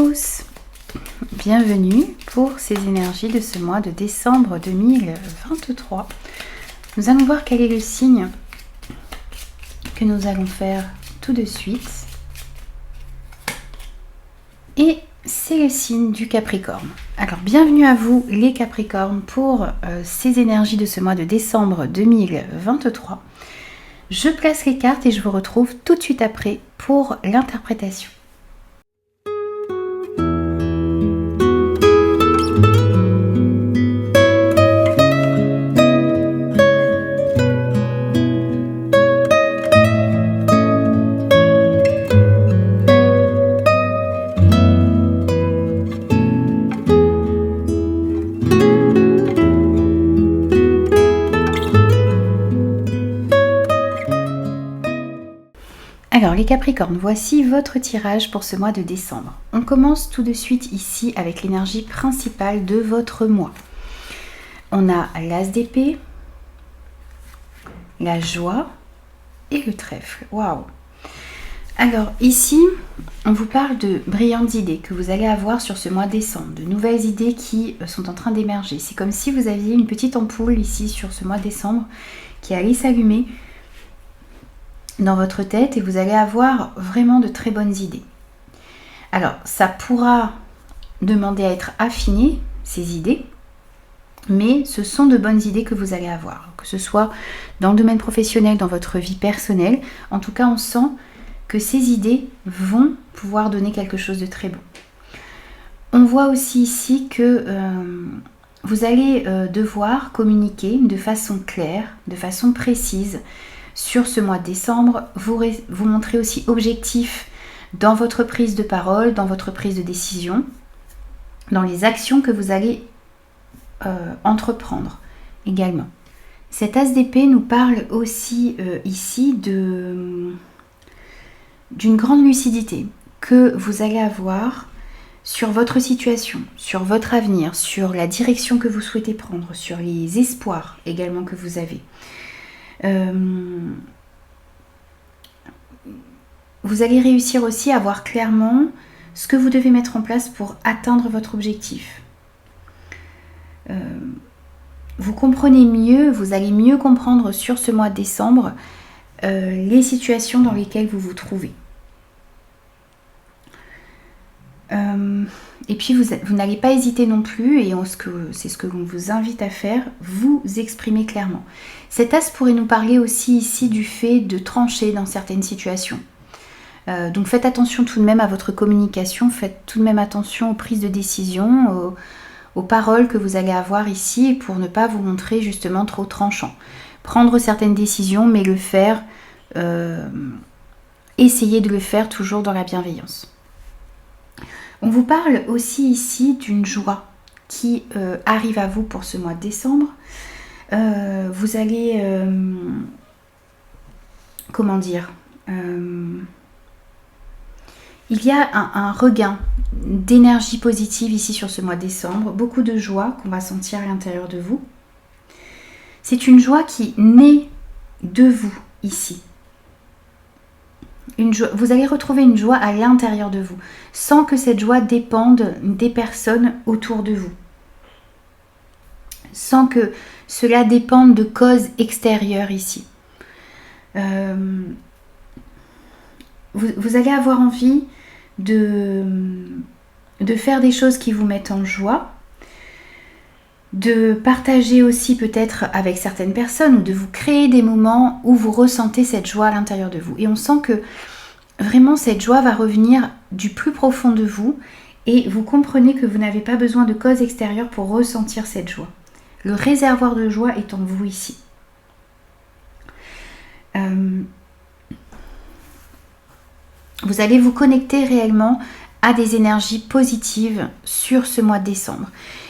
tous, bienvenue pour ces énergies de ce mois de décembre 2023. Nous allons voir quel est le signe que nous allons faire tout de suite. Et c'est le signe du Capricorne. Alors bienvenue à vous les Capricornes pour ces énergies de ce mois de décembre 2023. Je place les cartes et je vous retrouve tout de suite après pour l'interprétation. Alors les Capricornes, voici votre tirage pour ce mois de décembre. On commence tout de suite ici avec l'énergie principale de votre mois. On a l'As d'épée, la joie et le trèfle. Waouh! Alors ici, on vous parle de brillantes idées que vous allez avoir sur ce mois de décembre, de nouvelles idées qui sont en train d'émerger. C'est comme si vous aviez une petite ampoule ici sur ce mois de décembre qui allait s'allumer dans votre tête et vous allez avoir vraiment de très bonnes idées. Alors, ça pourra demander à être affiné, ces idées, mais ce sont de bonnes idées que vous allez avoir, que ce soit dans le domaine professionnel, dans votre vie personnelle. En tout cas, on sent que ces idées vont pouvoir donner quelque chose de très bon. On voit aussi ici que vous allez devoir communiquer de façon claire, de façon précise, sur ce mois de décembre, vous montrez aussi objectif dans votre prise de parole, dans votre prise de décision, dans les actions que vous allez entreprendre également. Cet As d'épée nous parle aussi ici d'une grande lucidité que vous allez avoir sur votre situation, sur votre avenir, sur la direction que vous souhaitez prendre, sur les espoirs également que vous avez. Vous allez réussir aussi à voir clairement ce que vous devez mettre en place pour atteindre votre objectif. Vous comprenez mieux, vous allez mieux comprendre sur ce mois de décembre les situations dans lesquelles vous vous trouvez. Et puis vous n'allez pas hésiter non plus, et c'est ce que l'on vous invite à faire, vous exprimer clairement. Cet as pourrait nous parler aussi ici du fait de trancher dans certaines situations. Donc faites attention tout de même à votre communication, faites tout de même attention aux prises de décision, aux paroles que vous allez avoir ici pour ne pas vous montrer justement trop tranchant. Prendre certaines décisions, mais le faire, essayez de le faire toujours dans la bienveillance. On vous parle aussi ici d'une joie qui arrive à vous pour ce mois de décembre. Vous allez, il y a un regain d'énergie positive ici sur ce mois de décembre, beaucoup de joie qu'on va sentir à l'intérieur de vous. C'est une joie qui naît de vous ici. Vous allez retrouver une joie à l'intérieur de vous, sans que cette joie dépende des personnes autour de vous. Sans que cela dépende de causes extérieures ici. Vous allez avoir envie de faire des choses qui vous mettent en joie, de partager aussi peut-être avec certaines personnes, ou de vous créer des moments où vous ressentez cette joie à l'intérieur de vous. Et on sent que vraiment cette joie va revenir du plus profond de vous et vous comprenez que vous n'avez pas besoin de cause extérieure pour ressentir cette joie. Le réservoir de joie est en vous ici. Vous allez vous connecter réellement à des énergies positives sur ce mois de décembre.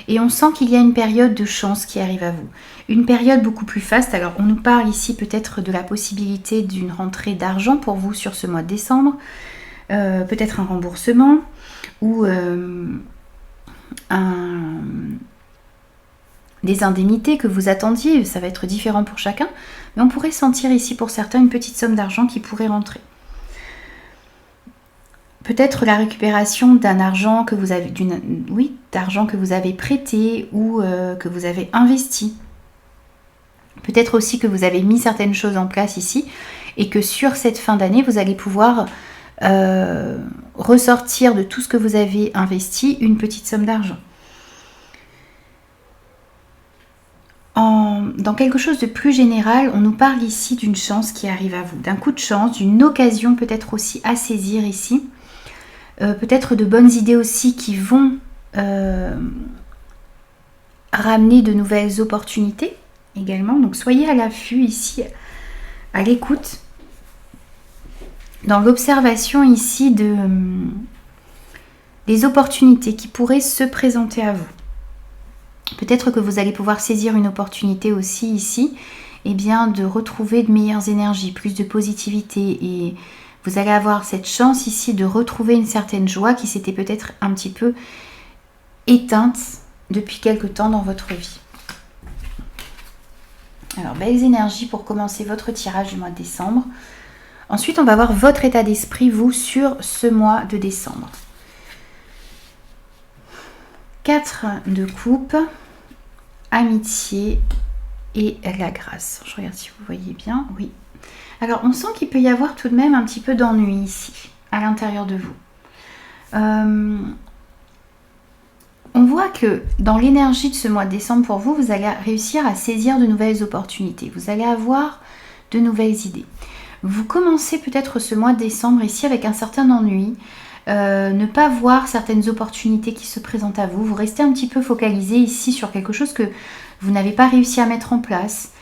Et on sent qu'il y a une période de chance qui arrive à vous. Une période beaucoup plus faste. Alors on nous parle ici peut-être de la possibilité d'une rentrée d'argent pour vous sur ce mois de décembre. Peut-être un remboursement ou des indemnités que vous attendiez. Ça va être différent pour chacun. Mais on pourrait sentir ici pour certains une petite somme d'argent qui pourrait rentrer. peut-être la récupération d'un argent que vous avez, d'argent que vous avez prêté ou que vous avez investi. Peut-être aussi que vous avez mis certaines choses en place ici et que sur cette fin d'année, vous allez pouvoir ressortir de tout ce que vous avez investi une petite somme d'argent. Dans quelque chose de plus général, on nous parle ici d'une chance qui arrive à vous, d'un coup de chance, d'une occasion peut-être aussi à saisir ici. Peut-être de bonnes idées aussi qui vont ramener de nouvelles opportunités également. Donc soyez à l'affût ici, à l'écoute, dans l'observation ici des opportunités qui pourraient se présenter à vous. Peut-être que vous allez pouvoir saisir une opportunité aussi ici, et bien de retrouver de meilleures énergies, plus de positivité, et vous allez avoir cette chance ici de retrouver une certaine joie qui s'était peut-être un petit peu éteinte depuis quelque temps dans votre vie. Alors, belles énergies pour commencer votre tirage du mois de décembre. Ensuite, on va voir votre état d'esprit, vous, sur ce mois de décembre. 4 de coupe, amitié et la grâce. Je regarde si vous voyez bien. Oui. Alors, on sent qu'il peut y avoir tout de même un petit peu d'ennui ici, à l'intérieur de vous. On voit que dans l'énergie de ce mois de décembre pour vous, vous allez réussir à saisir de nouvelles opportunités. Vous allez avoir de nouvelles idées. Vous commencez peut-être ce mois de décembre ici avec un certain ennui. Ne pas voir certaines opportunités qui se présentent à vous. Vous restez un petit peu focalisé ici sur quelque chose que vous n'avez pas réussi à mettre en place.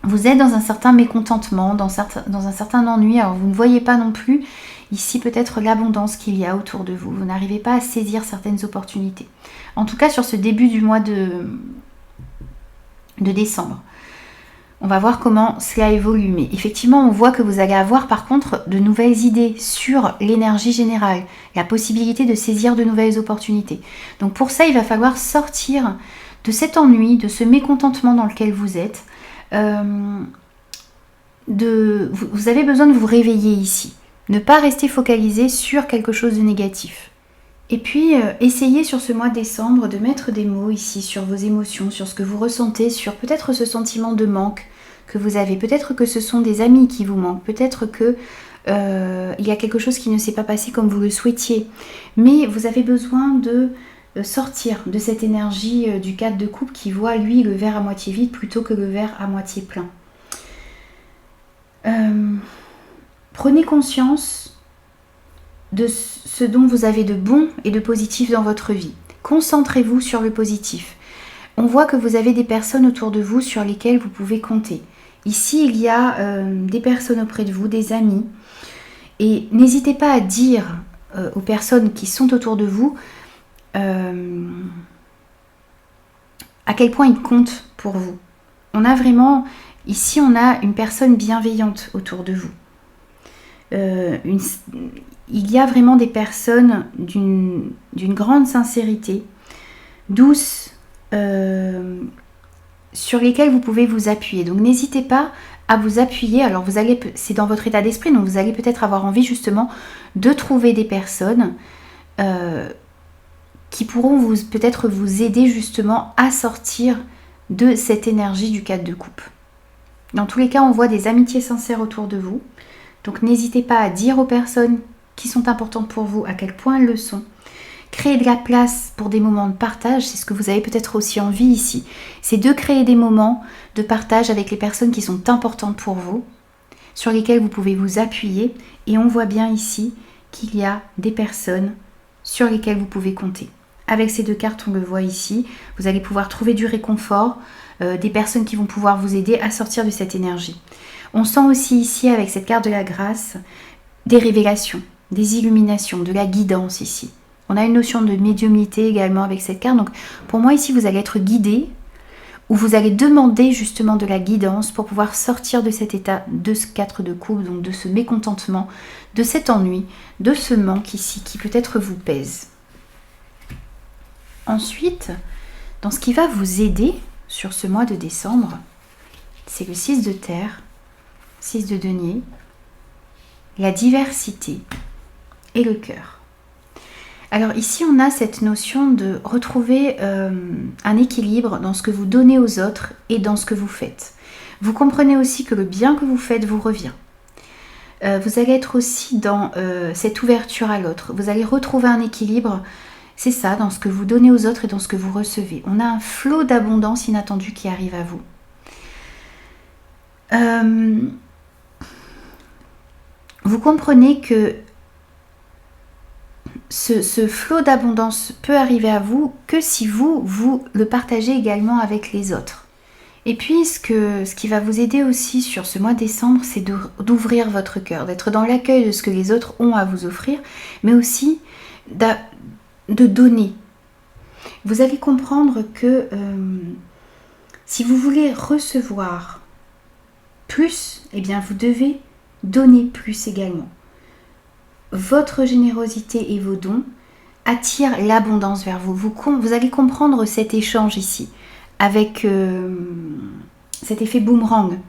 Vous êtes dans un certain mécontentement, dans un certain ennui. Alors vous ne voyez pas non plus ici peut-être l'abondance qu'il y a autour de vous. Vous n'arrivez pas à saisir certaines opportunités. En tout cas sur ce début du mois de décembre. On va voir comment cela évolue. Mais effectivement, on voit que vous allez avoir par contre de nouvelles idées sur l'énergie générale, la possibilité de saisir de nouvelles opportunités. Donc pour ça, il va falloir sortir de cet ennui, de ce mécontentement dans lequel vous êtes. Vous avez besoin de vous réveiller ici. Ne pas rester focalisé sur quelque chose de négatif. Et puis, essayez sur ce mois de décembre de mettre des mots ici sur vos émotions, sur ce que vous ressentez, sur peut-être ce sentiment de manque que vous avez. Peut-être que ce sont des amis qui vous manquent. Peut-être que il y a quelque chose qui ne s'est pas passé comme vous le souhaitiez. Mais vous avez besoin de sortir de cette énergie du 4 de coupe qui voit, lui, le verre à moitié vide plutôt que le verre à moitié plein. Prenez conscience de ce dont vous avez de bon et de positif dans votre vie. Concentrez-vous sur le positif. On voit que vous avez des personnes autour de vous sur lesquelles vous pouvez compter. Ici, il y a des personnes auprès de vous, des amis. Et n'hésitez pas à dire aux personnes qui sont autour de vous à quel point ils comptent pour vous. Ici, on a une personne bienveillante autour de vous. Il y a vraiment des personnes d'une grande sincérité, douces, sur lesquelles vous pouvez vous appuyer. Donc n'hésitez pas à vous appuyer. Alors c'est dans votre état d'esprit, donc vous allez peut-être avoir envie justement de trouver des personnes qui pourront peut-être vous aider justement à sortir de cette énergie du 4 de coupe. Dans tous les cas, on voit des amitiés sincères autour de vous. Donc n'hésitez pas à dire aux personnes qui sont importantes pour vous à quel point elles le sont. Créer de la place pour des moments de partage, c'est ce que vous avez peut-être aussi envie ici. C'est de créer des moments de partage avec les personnes qui sont importantes pour vous, sur lesquelles vous pouvez vous appuyer. Et on voit bien ici qu'il y a des personnes sur lesquelles vous pouvez compter. Avec ces deux cartes, on le voit ici, vous allez pouvoir trouver du réconfort, des personnes qui vont pouvoir vous aider à sortir de cette énergie. On sent aussi ici, avec cette carte de la grâce, des révélations, des illuminations, de la guidance ici. On a une notion de médiumnité également avec cette carte. Donc pour moi ici, vous allez être guidé ou vous allez demander justement de la guidance pour pouvoir sortir de cet état de ce 4 de coupe, donc de ce mécontentement, de cet ennui, de ce manque ici qui peut-être vous pèse. Ensuite, dans ce qui va vous aider sur ce mois de décembre, c'est le 6 de terre, 6 de denier, la diversité et le cœur. Alors ici, on a cette notion de retrouver un équilibre dans ce que vous donnez aux autres et dans ce que vous faites. Vous comprenez aussi que le bien que vous faites vous revient. Vous allez être aussi dans cette ouverture à l'autre. Vous allez retrouver un équilibre, c'est ça, dans ce que vous donnez aux autres et dans ce que vous recevez. On a un flot d'abondance inattendue qui arrive à vous. Vous comprenez que ce flot d'abondance peut arriver à vous que si vous le partagez également avec les autres. Et puis ce qui va vous aider aussi sur ce mois de décembre, c'est d'ouvrir votre cœur, d'être dans l'accueil de ce que les autres ont à vous offrir, mais aussi de donner. Vous allez comprendre que si vous voulez recevoir plus, eh bien vous devez donner plus également. Votre générosité et vos dons attirent l'abondance vers vous. Vous allez comprendre cet échange ici, avec cet effet boomerang.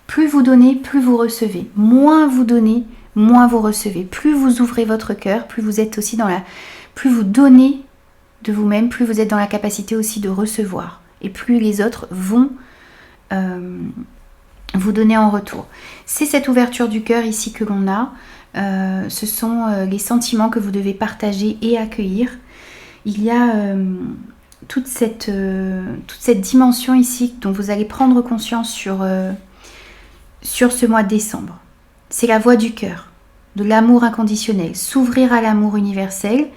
Plus vous donnez, plus vous recevez. Moins vous donnez, moins vous recevez. Plus vous ouvrez votre cœur, plus vous êtes aussi plus vous donnez de vous-même, plus vous êtes dans la capacité aussi de recevoir. Et plus les autres vont vous donner en retour. C'est cette ouverture du cœur ici que l'on a. Ce sont les sentiments que vous devez partager et accueillir. Il y a toute cette dimension ici dont vous allez prendre conscience sur ce mois de décembre. C'est la voie du cœur, de l'amour inconditionnel, s'ouvrir à l'amour universel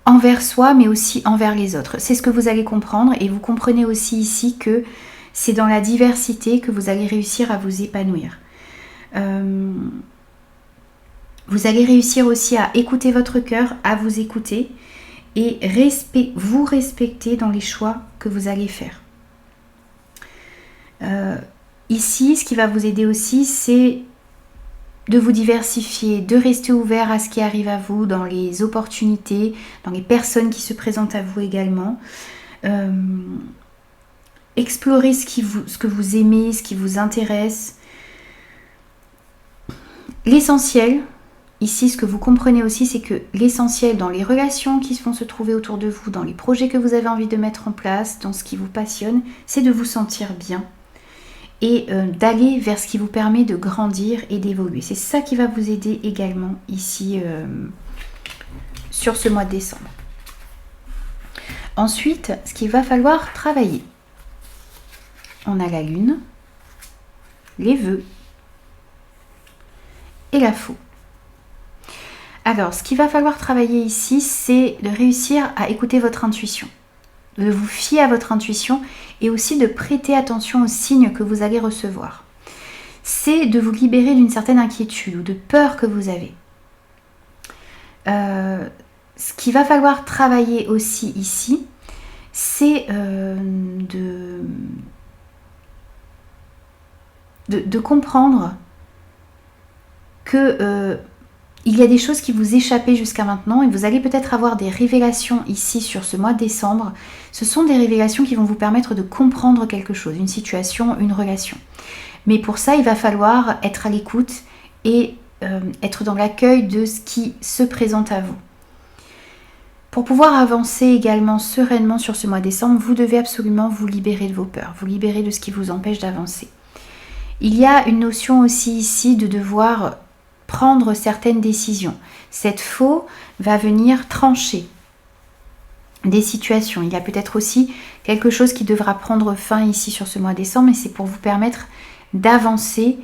envers soi mais aussi envers les autres. C'est ce que vous allez comprendre et vous comprenez aussi ici que c'est dans la diversité que vous allez réussir à vous épanouir. Vous allez réussir aussi à écouter votre cœur, à vous écouter et vous respecter dans les choix que vous allez faire. Ici, ce qui va vous aider aussi, c'est de vous diversifier, de rester ouvert à ce qui arrive à vous, dans les opportunités, dans les personnes qui se présentent à vous également. Explorer ce que vous aimez, ce qui vous intéresse. L'essentiel, ici, ce que vous comprenez aussi, c'est que l'essentiel dans les relations qui vont se trouver autour de vous, dans les projets que vous avez envie de mettre en place, dans ce qui vous passionne, c'est de vous sentir bien et d'aller vers ce qui vous permet de grandir et d'évoluer. C'est ça qui va vous aider également ici sur ce mois de décembre. Ensuite, ce qu'il va falloir travailler. On a la lune, les vœux et la faux. Alors, ce qu'il va falloir travailler ici, c'est de réussir à écouter votre intuition, de vous fier à votre intuition et aussi de prêter attention aux signes que vous allez recevoir. C'est de vous libérer d'une certaine inquiétude ou de peur que vous avez. Ce qu'il va falloir travailler aussi ici, c'est de comprendre que il y a des choses qui vous échappaient jusqu'à maintenant et vous allez peut-être avoir des révélations ici sur ce mois de décembre. Ce sont des révélations qui vont vous permettre de comprendre quelque chose, une situation, une relation. Mais pour ça, il va falloir être à l'écoute et être dans l'accueil de ce qui se présente à vous. Pour pouvoir avancer également sereinement sur ce mois de décembre, vous devez absolument vous libérer de vos peurs, vous libérer de ce qui vous empêche d'avancer. Il y a une notion aussi ici de devoir prendre certaines décisions. Cette faux va venir trancher des situations. Il y a peut-être aussi quelque chose qui devra prendre fin ici sur ce mois de décembre, mais c'est pour vous permettre d'avancer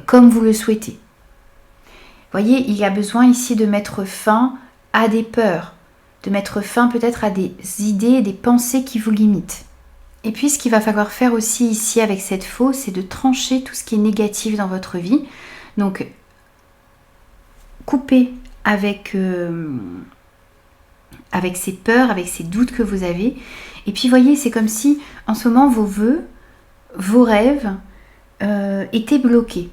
comme vous le souhaitez. Vous voyez, il y a besoin ici de mettre fin à des peurs, de mettre fin peut-être à des idées, des pensées qui vous limitent. Et puis ce qu'il va falloir faire aussi ici avec cette faux, c'est de trancher tout ce qui est négatif dans votre vie. Donc couper avec ces peurs, avec ces doutes que vous avez. Et puis voyez, c'est comme si en ce moment vos vœux, vos rêves étaient bloqués.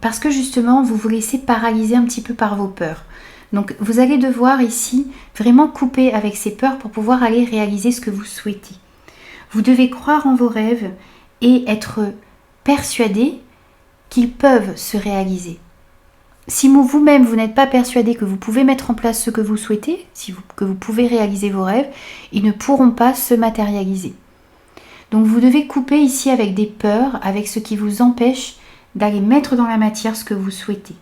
Parce que justement, vous vous laissez paralyser un petit peu par vos peurs. Donc vous allez devoir ici vraiment couper avec ces peurs pour pouvoir aller réaliser ce que vous souhaitez. Vous devez croire en vos rêves et être persuadé qu'ils peuvent se réaliser. Si vous-même, vous n'êtes pas persuadé que vous pouvez mettre en place ce que vous souhaitez, que vous pouvez réaliser vos rêves, ils ne pourront pas se matérialiser. Donc vous devez couper ici avec des peurs, avec ce qui vous empêche d'aller mettre dans la matière ce que vous souhaitez.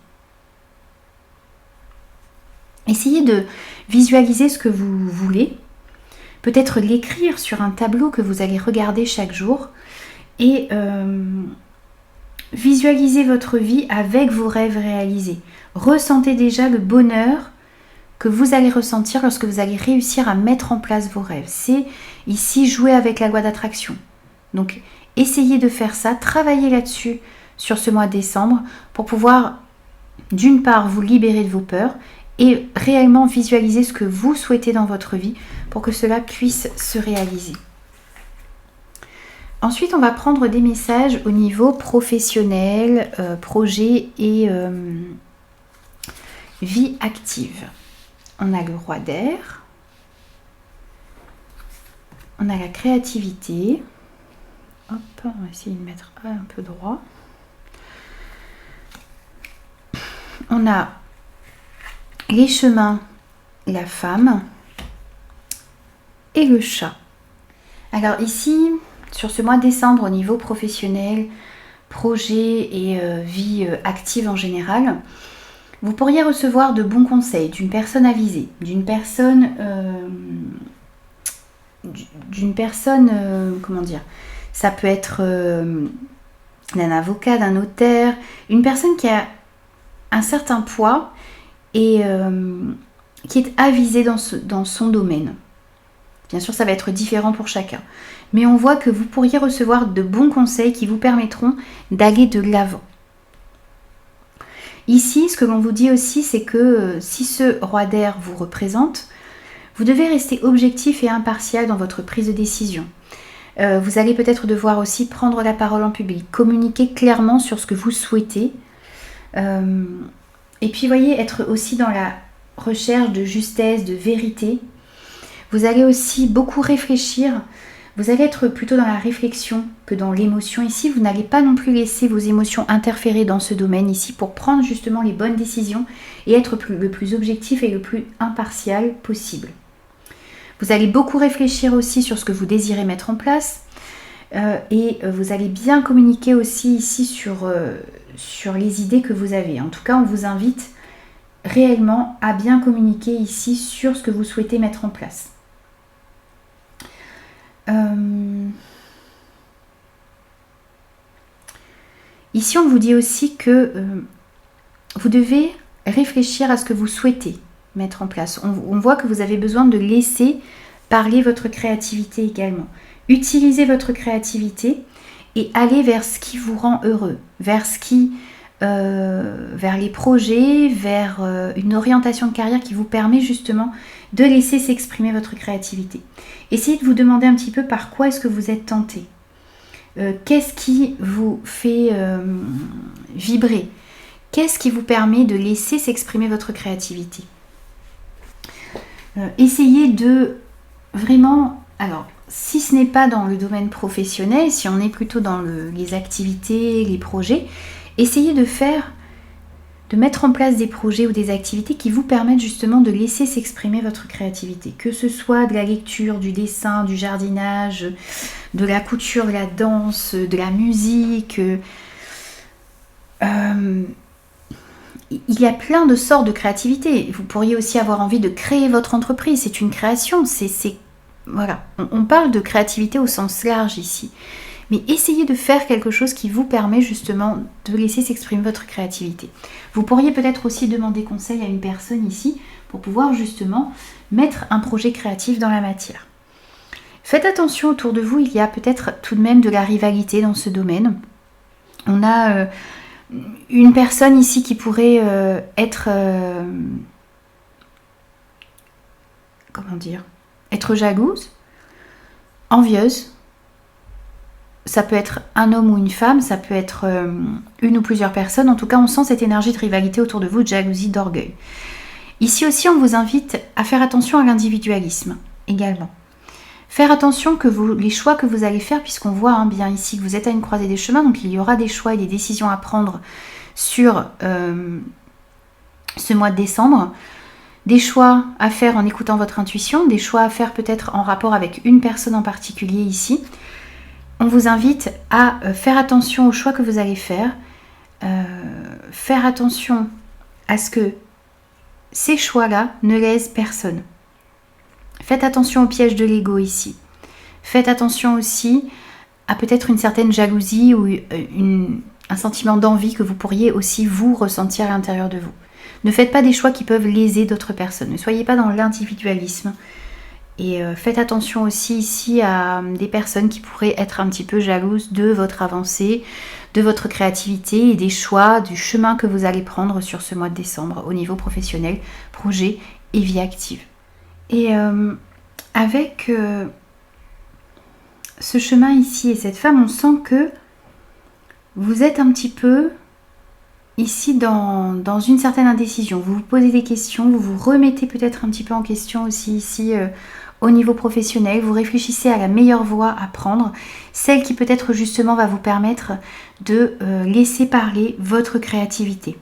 Essayez de visualiser ce que vous voulez, peut-être l'écrire sur un tableau que vous allez regarder chaque jour et visualisez votre vie avec vos rêves réalisés. Ressentez déjà le bonheur que vous allez ressentir lorsque vous allez réussir à mettre en place vos rêves. C'est ici jouer avec la loi d'attraction. Donc essayez de faire ça, travaillez là-dessus sur ce mois de décembre pour pouvoir d'une part vous libérer de vos peurs et réellement visualiser ce que vous souhaitez dans votre vie pour que cela puisse se réaliser. Ensuite, on va prendre des messages au niveau professionnel, projet et vie active. On a le roi d'air. On a la créativité. Hop, on va essayer de mettre un peu droit. On a les chemins, la femme et le chat. Alors ici, sur ce mois de décembre, au niveau professionnel, projet et vie active en général, vous pourriez recevoir de bons conseils d'une personne avisée, d'une personne, comment dire, ça peut être d'un avocat, d'un notaire, une personne qui a un certain poids et qui est avisée dans son domaine. Bien sûr, ça va être différent pour chacun. Mais on voit que vous pourriez recevoir de bons conseils qui vous permettront d'aller de l'avant. Ici, ce que l'on vous dit aussi, c'est que si ce roi d'air vous représente, vous devez rester objectif et impartial dans votre prise de décision. Vous allez peut-être devoir aussi prendre la parole en public, communiquer clairement sur ce que vous souhaitez. Et puis, voyez, être aussi dans la recherche de justesse, de vérité. Vous allez aussi beaucoup réfléchir. Vous allez être plutôt dans la réflexion que dans l'émotion. Ici, vous n'allez pas non plus laisser vos émotions interférer dans ce domaine ici pour prendre justement les bonnes décisions et être le plus objectif et le plus impartial possible. Vous allez beaucoup réfléchir aussi sur ce que vous désirez mettre en place et vous allez bien communiquer aussi ici sur les idées que vous avez. En tout cas, on vous invite réellement à bien communiquer ici sur ce que vous souhaitez mettre en place. Ici, on vous dit aussi que vous devez réfléchir à ce que vous souhaitez mettre en place. On voit que vous avez besoin de laisser parler votre créativité également. Utilisez votre créativité et allez vers ce qui vous rend heureux, vers les projets, vers une orientation de carrière qui vous permet justement de laisser s'exprimer votre créativité. Essayez de vous demander un petit peu par quoi est-ce que vous êtes tenté. Qu'est-ce qui vous fait vibrer? Qu'est-ce qui vous permet de laisser s'exprimer votre créativité? Essayez de vraiment... Alors, si ce n'est pas dans le domaine professionnel, si on est plutôt dans les activités, les projets, essayez de mettre en place des projets ou des activités qui vous permettent justement de laisser s'exprimer votre créativité. Que ce soit de la lecture, du dessin, du jardinage, de la couture, de la danse, de la musique. Il y a plein de sortes de créativité. Vous pourriez aussi avoir envie de créer votre entreprise. C'est une création. Voilà. On parle de créativité au sens large ici. Mais essayez de faire quelque chose qui vous permet justement de laisser s'exprimer votre créativité. Vous pourriez peut-être aussi demander conseil à une personne ici pour pouvoir justement mettre un projet créatif dans la matière. Faites attention, autour de vous, il y a peut-être tout de même de la rivalité dans ce domaine. On a une personne ici qui pourrait être jalouse, envieuse. Ça peut être un homme ou une femme, ça peut être une ou plusieurs personnes. En tout cas, on sent cette énergie de rivalité autour de vous, de jalousie, d'orgueil. Ici aussi, on vous invite à faire attention à l'individualisme également. Faire attention que les choix que vous allez faire, puisqu'on voit bien ici que vous êtes à une croisée des chemins, donc il y aura des choix et des décisions à prendre sur ce mois de décembre. Des choix à faire en écoutant votre intuition, des choix à faire peut-être en rapport avec une personne en particulier ici. On vous invite à faire attention aux choix que vous allez faire, faire attention à ce que ces choix-là ne lèsent personne. Faites attention au piège de l'ego ici. Faites attention aussi à peut-être une certaine jalousie ou un sentiment d'envie que vous pourriez aussi vous ressentir à l'intérieur de vous. Ne faites pas des choix qui peuvent léser d'autres personnes. Ne soyez pas dans l'individualisme. Et faites attention aussi ici à des personnes qui pourraient être un petit peu jalouses de votre avancée, de votre créativité et des choix, du chemin que vous allez prendre sur ce mois de décembre au niveau professionnel, projet et vie active. Et avec ce chemin ici et cette femme, on sent que vous êtes un petit peu ici dans une certaine indécision. Vous vous posez des questions, vous vous remettez peut-être un petit peu en question aussi ici au niveau professionnel. Vous réfléchissez à la meilleure voie à prendre, celle qui peut-être justement va vous permettre de laisser parler votre créativité.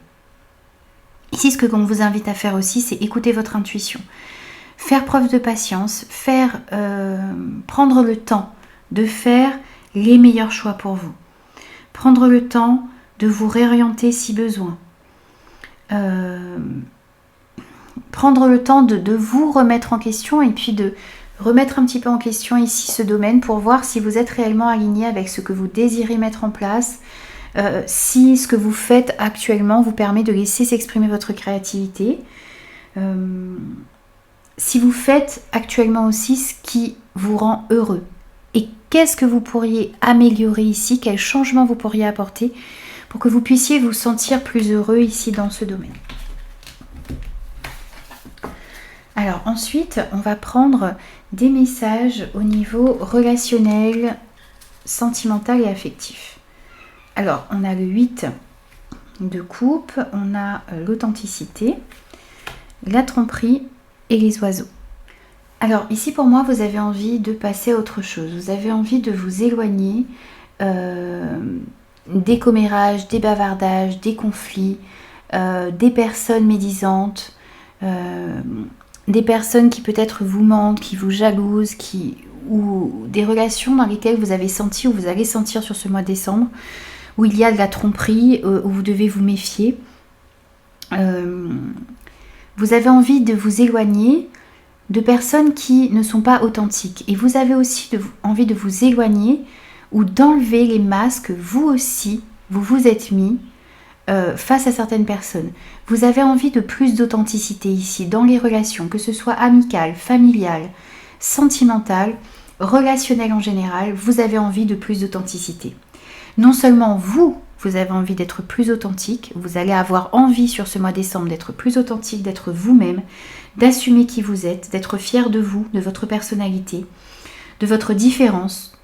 Ici, ce que l'on vous invite à faire aussi, c'est écouter votre intuition. Faire preuve de patience, prendre le temps de faire les meilleurs choix pour vous. Prendre le temps de vous réorienter si besoin. Prendre le temps de vous remettre en question et puis de remettre un petit peu en question ici ce domaine pour voir si vous êtes réellement aligné avec ce que vous désirez mettre en place, si ce que vous faites actuellement vous permet de laisser s'exprimer votre créativité, si vous faites actuellement aussi ce qui vous rend heureux. Et qu'est-ce que vous pourriez améliorer ici, quel changement vous pourriez apporter pour que vous puissiez vous sentir plus heureux ici dans ce domaine. Alors ensuite, on va prendre des messages au niveau relationnel, sentimental et affectif. Alors, on a le 8 de coupe, on a l'authenticité, la tromperie et les oiseaux. Alors ici pour moi, vous avez envie de passer à autre chose. Vous avez envie de vous éloigner des commérages, des bavardages, des conflits, des personnes médisantes, des personnes qui peut-être vous mentent, qui vous jalousent, ou des relations dans lesquelles vous avez senti ou vous allez sentir sur ce mois de décembre, où il y a de la tromperie, où vous devez vous méfier. Vous avez envie de vous éloigner de personnes qui ne sont pas authentiques. Et vous avez aussi envie de vous éloigner ou d'enlever les masques, vous aussi, vous vous êtes mis face à certaines personnes. Vous avez envie de plus d'authenticité ici, dans les relations, que ce soit amicales, familiales, sentimentales, relationnelles en général, vous avez envie de plus d'authenticité. Non seulement vous avez envie d'être plus authentique, vous allez avoir envie sur ce mois de décembre d'être plus authentique, d'être vous-même, d'assumer qui vous êtes, d'être fier de vous, de votre personnalité, de votre différence,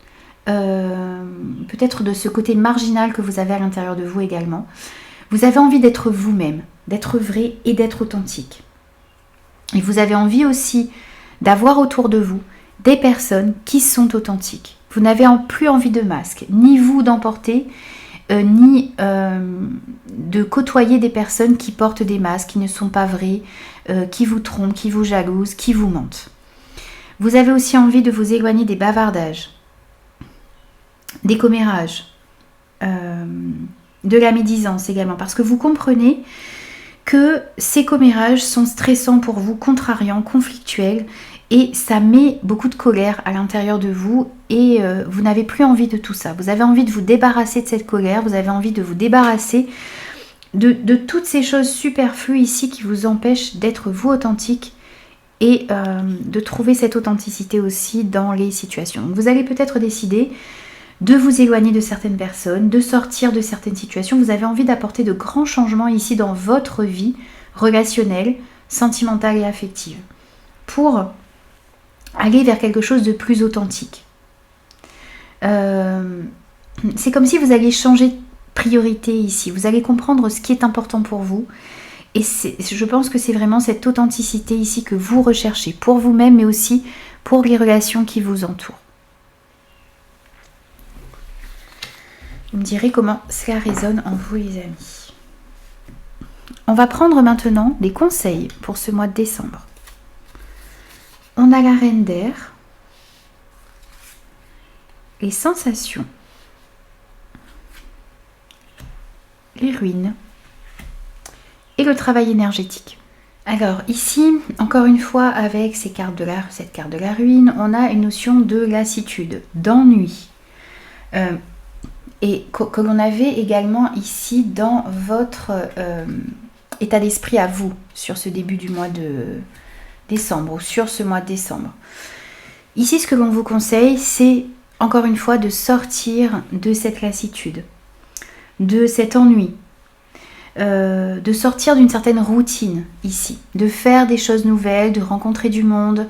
peut-être de ce côté marginal que vous avez à l'intérieur de vous également. Vous avez envie d'être vous-même, d'être vrai et d'être authentique. Et vous avez envie aussi d'avoir autour de vous des personnes qui sont authentiques. Vous n'avez plus envie de masque, ni vous d'en porter, ni de côtoyer des personnes qui portent des masques, qui ne sont pas vraies, qui vous trompent, qui vous jalousent, qui vous mentent. Vous avez aussi envie de vous éloigner des bavardages, des commérages, de la médisance également, parce que vous comprenez que ces commérages sont stressants pour vous, contrariants, conflictuels, et ça met beaucoup de colère à l'intérieur de vous et vous n'avez plus envie de tout ça. Vous avez envie de vous débarrasser de cette colère, vous avez envie de vous débarrasser de toutes ces choses superflues ici qui vous empêchent d'être vous authentique et de trouver cette authenticité aussi dans les situations. Donc vous allez peut-être décider de vous éloigner de certaines personnes, de sortir de certaines situations. Vous avez envie d'apporter de grands changements ici dans votre vie relationnelle, sentimentale et affective pour aller vers quelque chose de plus authentique. C'est comme si vous alliez changer de priorité ici. Vous allez comprendre ce qui est important pour vous. Et je pense que c'est vraiment cette authenticité ici que vous recherchez pour vous-même, mais aussi pour les relations qui vous entourent. Vous me direz comment cela résonne en vous les amis. On va prendre maintenant des conseils pour ce mois de décembre. On a la reine d'air, les sensations, les ruines et le travail énergétique. Alors ici, encore une fois, avec cette carte de la ruine, on a une notion de lassitude, d'ennui. Et que l'on avait également ici dans votre état d'esprit à vous, sur ce début du mois de décembre, ou sur ce mois de décembre. Ici, ce que l'on vous conseille, c'est encore une fois de sortir de cette lassitude, de cet ennui, de sortir d'une certaine routine ici, de faire des choses nouvelles, de rencontrer du monde,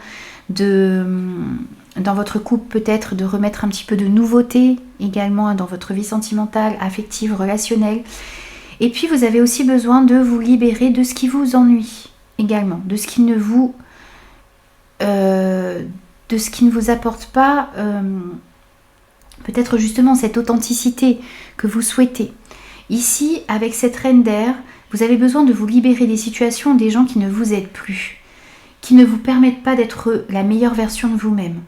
dans votre couple peut-être de remettre un petit peu de nouveauté également dans votre vie sentimentale, affective, relationnelle. Et puis vous avez aussi besoin de vous libérer de ce qui vous ennuie également, de ce qui ne vous apporte pas peut-être justement cette authenticité que vous souhaitez. Ici, avec cette reine d'air, vous avez besoin de vous libérer des situations, des gens qui ne vous aident plus, qui ne vous permettent pas d'être la meilleure version de vous-même.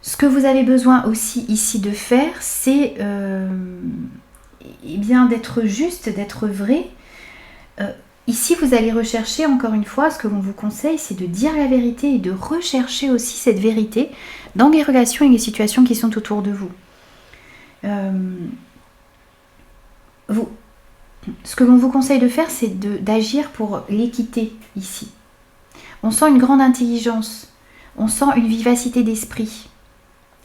Ce que vous avez besoin aussi ici de faire, c'est bien d'être juste, d'être vrai. Ici, vous allez rechercher, encore une fois, ce que l'on vous conseille, c'est de dire la vérité et de rechercher aussi cette vérité dans les relations et les situations qui sont autour de vous. Ce que l'on vous conseille de faire, c'est d'agir pour l'équité ici. On sent une grande intelligence, on sent une vivacité d'esprit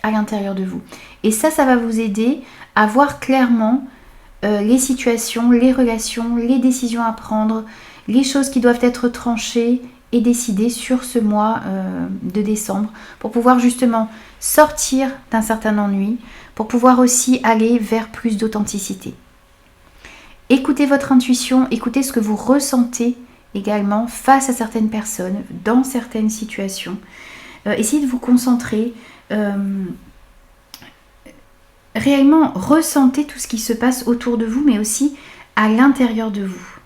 à l'intérieur de vous. Et ça va vous aider à voir clairement les situations, les relations, les décisions à prendre, les choses qui doivent être tranchées et décidées sur ce mois de décembre pour pouvoir justement sortir d'un certain ennui, pour pouvoir aussi aller vers plus d'authenticité. Écoutez votre intuition, écoutez ce que vous ressentez également face à certaines personnes, dans certaines situations. Essayez de vous concentrer. Réellement ressentez tout ce qui se passe autour de vous, mais aussi à l'intérieur de vous.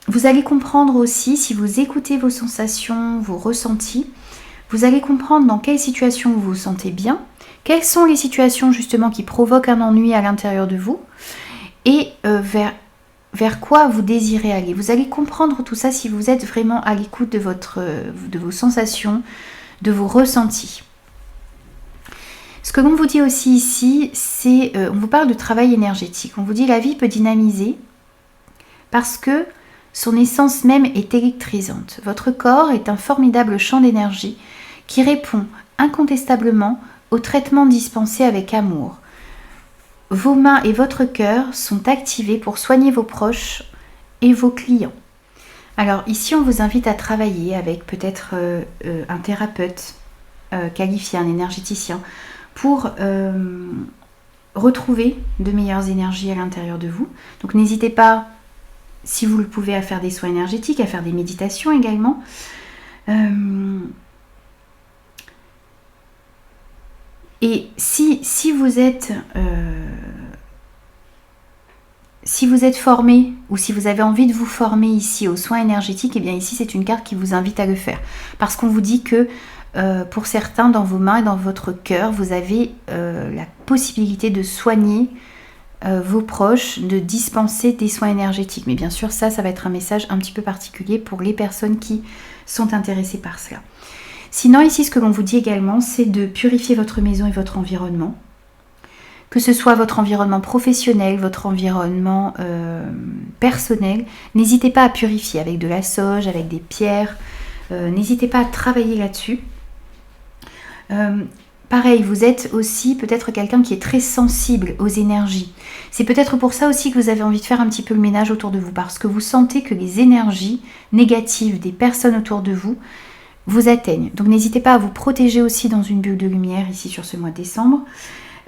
Vous allez comprendre aussi, si vous écoutez vos sensations, vos ressentis, vous allez comprendre dans quelle situation vous vous sentez bien, quelles sont les situations justement qui provoquent un ennui à l'intérieur de vous, et vers quoi vous désirez aller. Vous allez comprendre tout ça si vous êtes vraiment à l'écoute de vos sensations, de vos ressentis. Ce que l'on vous dit aussi ici, c'est, on vous parle de travail énergétique. On vous dit la vie peut dynamiser parce que son essence même est électrisante. Votre corps est un formidable champ d'énergie qui répond incontestablement au traitement dispensé avec amour. Vos mains et votre cœur sont activés pour soigner vos proches et vos clients. Alors ici, on vous invite à travailler avec peut-être un thérapeute qualifié, un énergéticien, pour retrouver de meilleures énergies à l'intérieur de vous. Donc n'hésitez pas, si vous le pouvez, à faire des soins énergétiques, à faire des méditations également. Et si vous êtes formé ou si vous avez envie de vous former ici aux soins énergétiques, et bien ici c'est une carte qui vous invite à le faire. Parce qu'on vous dit que pour certains, dans vos mains et dans votre cœur, vous avez la possibilité de soigner vos proches, de dispenser des soins énergétiques. Mais bien sûr, ça va être un message un petit peu particulier pour les personnes qui sont intéressées par cela. Sinon, ici, ce que l'on vous dit également, c'est de purifier votre maison et votre environnement. Que ce soit votre environnement professionnel, votre environnement personnel, n'hésitez pas à purifier avec de la sauge, avec des pierres. N'hésitez pas à travailler là-dessus. Pareil, vous êtes aussi peut-être quelqu'un qui est très sensible aux énergies. C'est peut-être pour ça aussi que vous avez envie de faire un petit peu le ménage autour de vous, parce que vous sentez que les énergies négatives des personnes autour de vous vous atteignent. Donc n'hésitez pas à vous protéger aussi dans une bulle de lumière ici sur ce mois de décembre.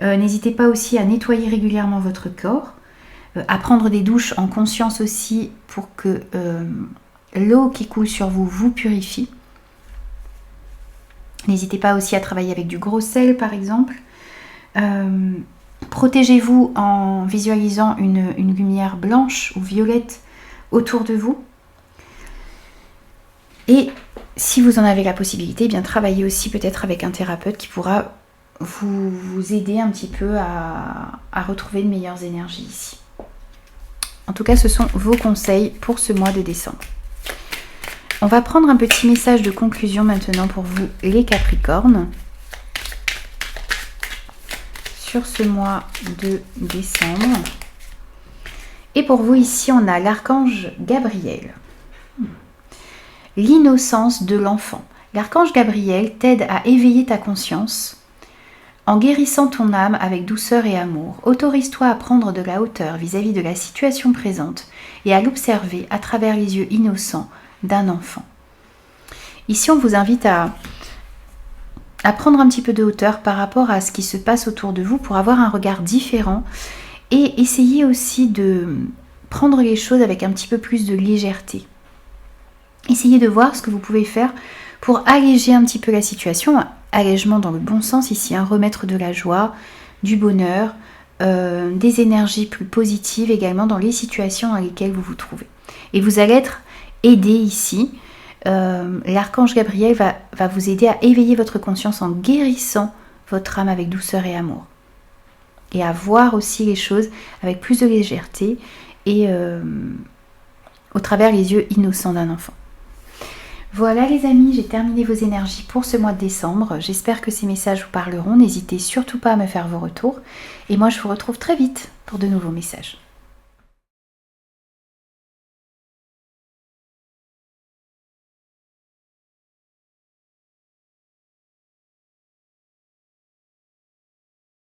N'hésitez pas aussi à nettoyer régulièrement votre corps, à prendre des douches en conscience aussi pour que l'eau qui coule sur vous vous purifie. N'hésitez pas aussi à travailler avec du gros sel par exemple. Protégez-vous en visualisant une lumière blanche ou violette autour de vous. Et si vous en avez la possibilité, eh bien travaillez aussi peut-être avec un thérapeute qui pourra vous aider un petit peu à retrouver de meilleures énergies ici. En tout cas, ce sont vos conseils pour ce mois de décembre. On va prendre un petit message de conclusion maintenant pour vous, les Capricornes. Sur ce mois de décembre. Et pour vous, ici, on a l'archange Gabriel. L'innocence de l'enfant. L'archange Gabriel t'aide à éveiller ta conscience en guérissant ton âme avec douceur et amour. Autorise-toi à prendre de la hauteur vis-à-vis de la situation présente et à l'observer à travers les yeux innocents d'un enfant. Ici, on vous invite à prendre un petit peu de hauteur par rapport à ce qui se passe autour de vous pour avoir un regard différent et essayer aussi de prendre les choses avec un petit peu plus de légèreté. Essayez de voir ce que vous pouvez faire pour alléger un petit peu la situation, allègement dans le bon sens ici, remettre de la joie, du bonheur, des énergies plus positives également dans les situations dans lesquelles vous vous trouvez. Et vous allez être aidé ici. L'archange Gabriel va vous aider à éveiller votre conscience en guérissant votre âme avec douceur et amour. Et à voir aussi les choses avec plus de légèreté et au travers les yeux innocents d'un enfant. Voilà les amis, j'ai terminé vos énergies pour ce mois de décembre. J'espère que ces messages vous parleront. N'hésitez surtout pas à me faire vos retours. Et moi je vous retrouve très vite pour de nouveaux messages.